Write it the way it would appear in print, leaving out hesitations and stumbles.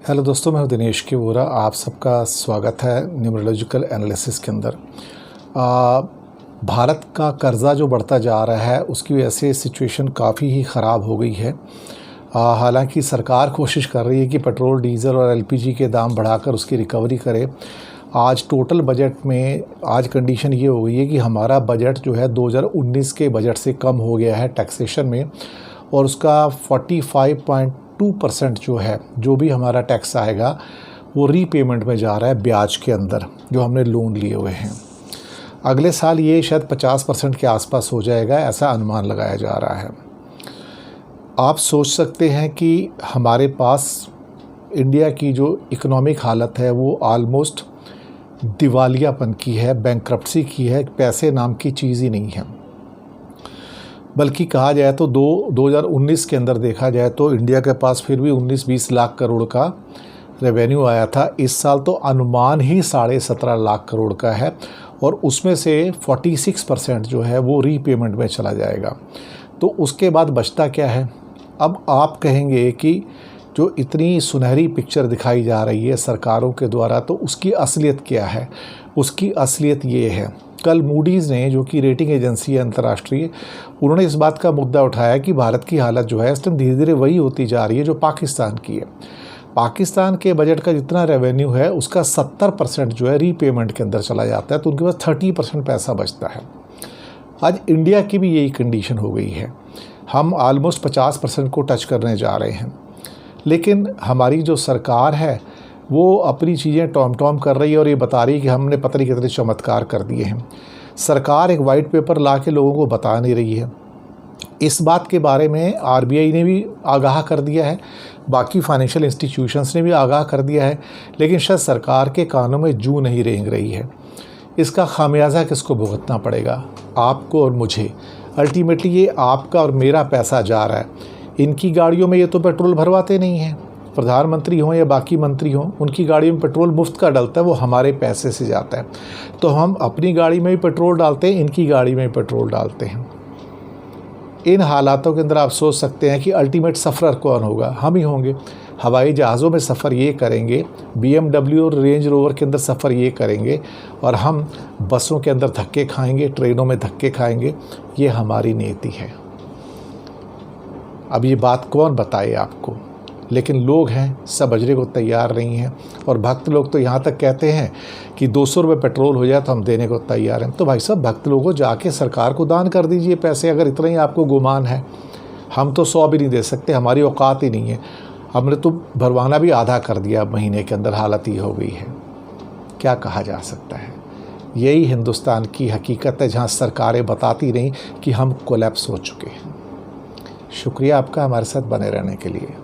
Hello दोस्तों, मैं हूं दिनेश के वोरा। आप सबका स्वागत है न्यूमरोलॉजिकल एनालिसिस के अंदर। भारत का कर्ज़ा जो बढ़ता जा रहा है उसकी वजह से सिचुएशन काफ़ी ही ख़राब हो गई है। हालांकि सरकार कोशिश कर रही है कि पेट्रोल, डीज़ल और एलपीजी के दाम बढ़ाकर उसकी रिकवरी करे। आज टोटल बजट में आज कंडीशन ये हो गई है कि हमारा बजट जो है 2019 के बजट से कम हो गया है टैक्सेशन में, और उसका 45.2% जो है, जो भी हमारा टैक्स आएगा वो रीपेमेंट में जा रहा है ब्याज के अंदर, जो हमने लोन लिए हुए हैं। अगले साल ये शायद 50% के आसपास हो जाएगा, ऐसा अनुमान लगाया जा रहा है। आप सोच सकते हैं कि हमारे पास इंडिया की जो इकोनॉमिक हालत है वो आलमोस्ट दिवालियापन की है, बैंक्रप्सी की है। पैसे नाम की चीज़ ही नहीं है। बल्कि कहा जाए तो 2019 के अंदर देखा जाए तो इंडिया के पास फिर भी 19-20 लाख करोड़ का रेवेन्यू आया था। इस साल तो अनुमान ही 17.5 लाख करोड़ का है, और उसमें से 46% जो है वो रीपेमेंट में चला जाएगा। तो उसके बाद बचता क्या है? अब आप कहेंगे कि जो इतनी सुनहरी पिक्चर दिखाई जा रही है सरकारों के द्वारा, तो उसकी असलियत क्या है? उसकी असलियत ये है, कल मूडीज़ ने, जो कि रेटिंग एजेंसी है अंतर्राष्ट्रीय, उन्होंने इस बात का मुद्दा उठाया कि भारत की हालत जो है इस टाइम धीरे धीरे वही होती जा रही है जो पाकिस्तान की है। पाकिस्तान के बजट का जितना रेवेन्यू है उसका 70% जो है रीपेमेंट के अंदर चला जाता है, तो उनके पास 30% पैसा बचता है। आज इंडिया की भी यही कंडीशन हो गई है। हम ऑलमोस्ट 50% को टच करने जा रहे हैं, लेकिन हमारी जो सरकार है वो अपनी चीज़ें टॉम कर रही है और ये बता रही है कि हमने पता नहीं कितने चमत्कार कर दिए हैं। सरकार एक वाइट पेपर ला के लोगों को बता नहीं रही है। इस बात के बारे में आरबीआई ने भी आगाह कर दिया है, बाकी फाइनेंशियल इंस्टीट्यूशंस ने भी आगाह कर दिया है, लेकिन शायद सरकार के कानों में जू नहीं रेंग रही है। इसका खामियाजा किसको भुगतना पड़ेगा? आपको और मुझे। अल्टीमेटली ये आपका और मेरा पैसा जा रहा है। इनकी गाड़ियों में ये तो पेट्रोल भरवाते नहीं हैं, प्रधानमंत्री हों या बाकी मंत्री हों, उनकी गाड़ियों में पेट्रोल मुफ्त का डलता है, वो हमारे पैसे से जाता है। तो हम अपनी गाड़ी में भी पेट्रोल डालते हैं, इनकी गाड़ी में भी पेट्रोल डालते हैं। इन हालातों के अंदर आप सोच सकते हैं कि अल्टीमेट सफ़र कौन होगा? हम ही होंगे। हवाई जहाज़ों में सफ़र ये करेंगे, BMW और रेंज रोवर के अंदर सफ़र ये करेंगे, और हम बसों के अंदर धक्के खाएंगे, ट्रेनों में धक्के खाएंगे। ये हमारी नीति है। अब ये बात कौन बताए आपको? लेकिन लोग हैं समझने को तैयार नहीं हैं, और भक्त लोग तो यहाँ तक कहते हैं कि 200 रुपये पेट्रोल हो जाए तो हम देने को तैयार हैं। तो भाई साहब, भक्त लोगों जाके सरकार को दान कर दीजिए पैसे, अगर इतना ही आपको गुमान है। हम तो 100 भी नहीं दे सकते, हमारी औकात ही नहीं है। हमने तो भरवाना भी आधा कर दिया महीने के अंदर, हालत ही हो गई है। क्या कहा जा सकता है? यही हिंदुस्तान की हकीकत है, जहाँ सरकारें बताती नहीं कि हम कोलैप्स हो चुके हैं। शुक्रिया आपका हमारे साथ बने रहने के लिए।